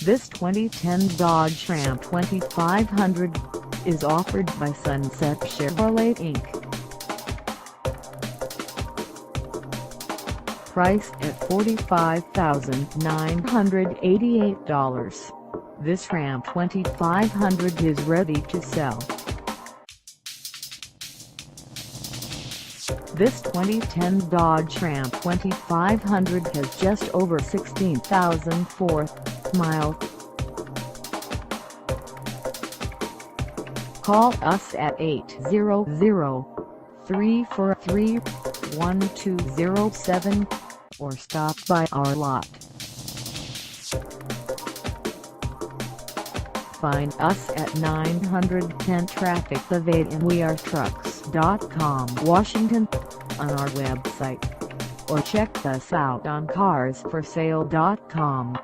This 2010 Dodge Ram 2500 is offered by Sunset Chevrolet Inc. Priced at $45,988, this Ram 2500 is ready to sell. This 2010 Dodge Ram 2500 has just over 16,004 miles. Call us at 800-343-1207 or stop by our lot. Find us at 910 Traffic Ave in WeAreTrucks.com, Washington, on our website, or check us out on carsforsale.com.